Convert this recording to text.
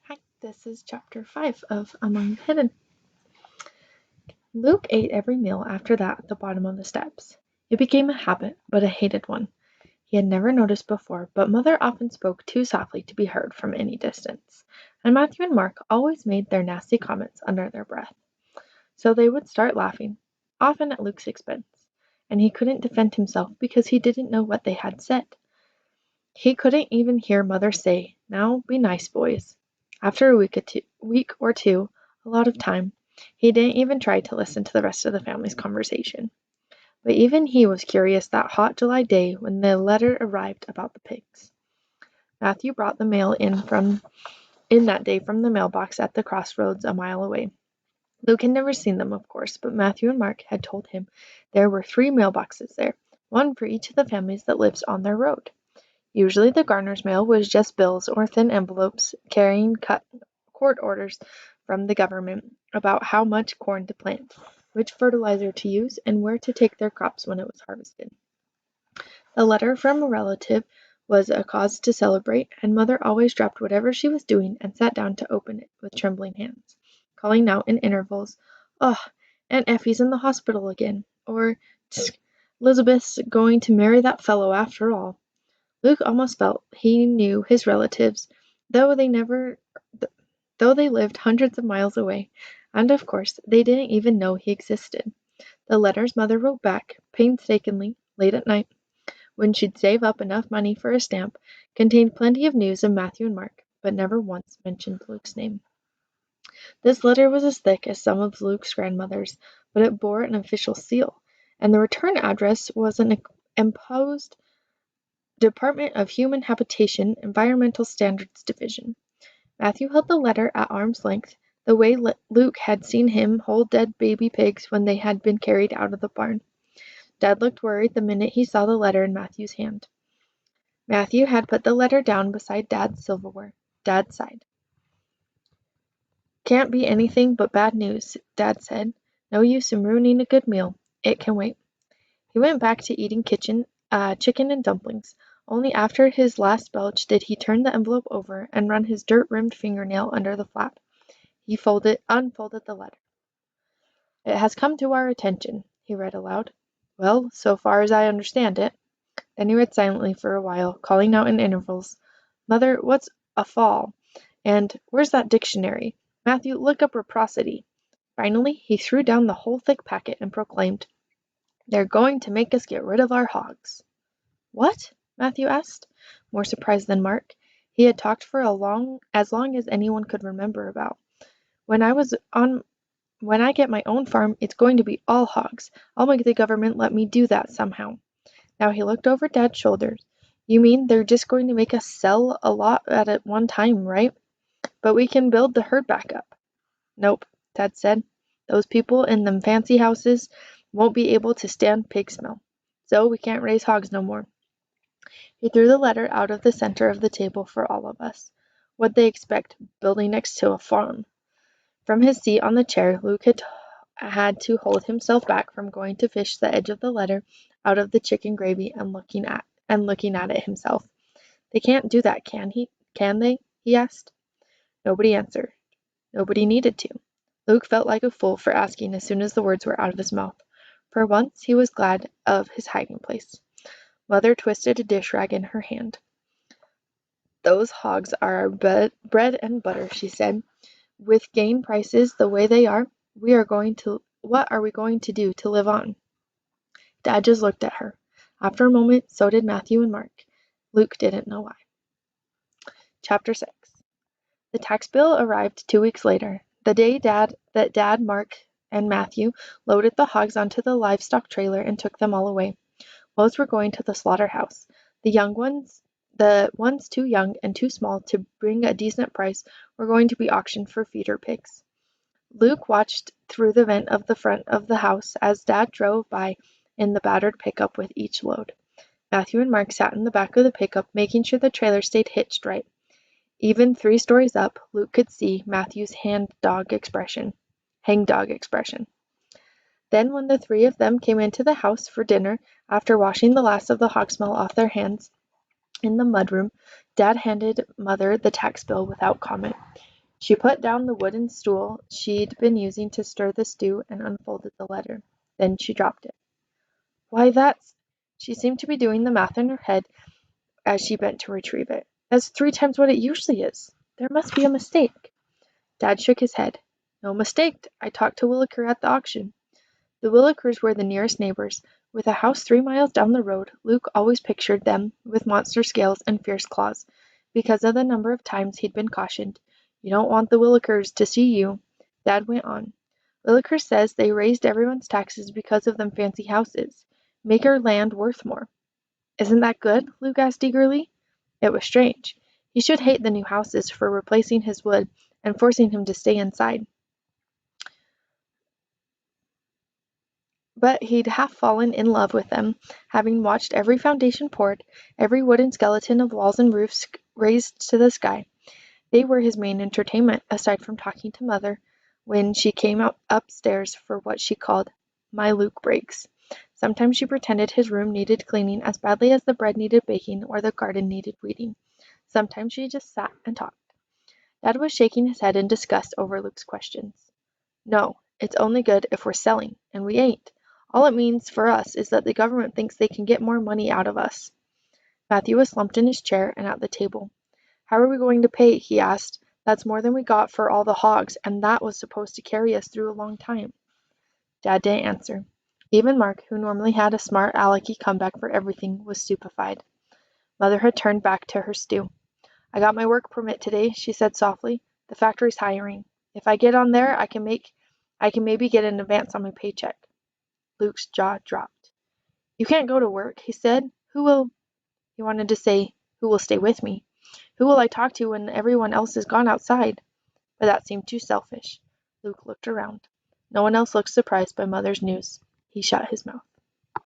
Hi, this is chapter 5 of Among the Hidden. Luke ate every meal after that at the bottom of the steps. It became a habit, but a hated one. He had never noticed before, but Mother often spoke too softly to be heard from any distance, and Matthew and Mark always made their nasty comments under their breath. So they would start laughing, often at Luke's expense, and he couldn't defend himself because he didn't know what they had said. He couldn't even hear Mother say, "Now be nice, boys." After a week or two, a lot of time, he didn't even try to listen to the rest of the family's conversation. But even he was curious that hot July day when the letter arrived about the pigs. Matthew brought the mail in that day from the mailbox at the crossroads a mile away. Luke had never seen them, of course, but Matthew and Mark had told him there were 3 mailboxes there, one for each of the families that lives on their road. Usually the gardener's mail was just bills or thin envelopes carrying court orders from the government about how much corn to plant, which fertilizer to use, and where to take their crops when it was harvested. A letter from a relative was a cause to celebrate, and Mother always dropped whatever she was doing and sat down to open it with trembling hands, calling out in intervals, "Oh, Aunt Effie's in the hospital again," or "Tsk, Elizabeth's going to marry that fellow after all." Luke almost felt he knew his relatives, though they lived hundreds of miles away, and of course they didn't even know he existed. The letters Mother wrote back, painstakingly, late at night, when she'd save up enough money for a stamp, contained plenty of news of Matthew and Mark, but never once mentioned Luke's name. This letter was as thick as some of Luke's grandmother's, but it bore an official seal, and the return address was an imposed Department of Human Habitation, Environmental Standards Division. Matthew held the letter at arm's length, the way Luke had seen him hold dead baby pigs when they had been carried out of the barn. Dad looked worried the minute he saw the letter in Matthew's hand. Matthew had put the letter down beside Dad's silverware. Dad sighed. "Can't be anything but bad news," Dad said. "No use in ruining a good meal. It can wait." He went back to eating chicken and dumplings. Only after his last belch did he turn the envelope over and run his dirt-rimmed fingernail under the flap. He unfolded the letter. "It has come to our attention," he read aloud. "Well, so far as I understand it." Then he read silently for a while, calling out in intervals, "Mother, what's a fall? And where's that dictionary? Matthew, look up reciprocity." Finally, he threw down the whole thick packet and proclaimed, "They're going to make us get rid of our hogs." "What?" Matthew asked, more surprised than Mark. He had talked for as long as anyone could remember about. When I get my own farm, it's going to be all hogs. I'll make the government let me do that somehow." Now he looked over Dad's shoulders. "You mean they're just going to make us sell a lot at one time, right? But we can build the herd back up." "Nope," Dad said. "Those people in them fancy houses won't be able to stand pig smell. So we can't raise hogs no more." He threw the letter out of the center of the table for all of us. What'd they expect, building next to a farm? From his seat on the chair, Luke had to hold himself back from going to fish the edge of the letter out of the chicken gravy and looking at it himself. "They can't do that, can they?" he asked. Nobody answered. Nobody needed to. Luke felt like a fool for asking as soon as the words were out of his mouth. For once he was glad of his hiding place. Mother twisted a dish rag in her hand. "Those hogs are our bread and butter," she said. "With grain prices the way they are, what are we going to do to live on?" Dad just looked at her. After a moment, so did Matthew and Mark. Luke didn't know why. Chapter 6. The tax bill arrived 2 weeks later, the day that Dad, Mark, and Matthew loaded the hogs onto the livestock trailer and took them all away. Most were going to the slaughterhouse. The ones too young and too small to bring a decent price, were going to be auctioned for feeder pigs. Luke watched through the vent of the front of the house as Dad drove by in the battered pickup with each load. Matthew and Mark sat in the back of the pickup, making sure the trailer stayed hitched right. Even 3 stories up, Luke could see Matthew's hangdog expression. Then when the 3 of them came into the house for dinner, after washing the last of the hog smell off their hands in the mudroom, Dad handed Mother the tax bill without comment. She put down the wooden stool she'd been using to stir the stew and unfolded the letter. Then she dropped it. Why, that's... She seemed to be doing the math in her head as she bent to retrieve it. That's 3 times what it usually is. There must be a mistake. Dad shook his head. No mistake. I talked to Williker at the auction. The Willikers were the nearest neighbors. With a house 3 miles down the road, Luke always pictured them with monster scales and fierce claws, because of the number of times he'd been cautioned. You don't want the Willikers to see you. Dad went on. Williker says they raised everyone's taxes because of them fancy houses. Make our land worth more. Isn't that good? Luke asked eagerly. It was strange. He should hate the new houses for replacing his wood and forcing him to stay inside. But he'd half fallen in love with them, having watched every foundation poured, every wooden skeleton of walls and roofs raised to the sky. They were his main entertainment, aside from talking to Mother when she came upstairs for what she called "my Luke breaks." Sometimes she pretended his room needed cleaning as badly as the bread needed baking or the garden needed weeding. Sometimes she just sat and talked. Dad was shaking his head in disgust over Luke's questions. No, it's only good if we're selling, and we ain't. All it means for us is that the government thinks they can get more money out of us. Matthew was slumped in his chair and at the table. How are we going to pay? He asked. That's more than we got for all the hogs, and that was supposed to carry us through a long time. Dad didn't answer. Even Mark, who normally had a smart alecky comeback for everything, was stupefied. Mother had turned back to her stew. I got my work permit today, she said softly. The factory's hiring. If I get on there, I can maybe get an advance on my paycheck. Luke's jaw dropped. You can't go to work, he said. He wanted to say, who will stay with me? Who will I talk to when everyone else is gone outside? But that seemed too selfish. Luke looked around. No one else looked surprised by Mother's news. He shut his mouth.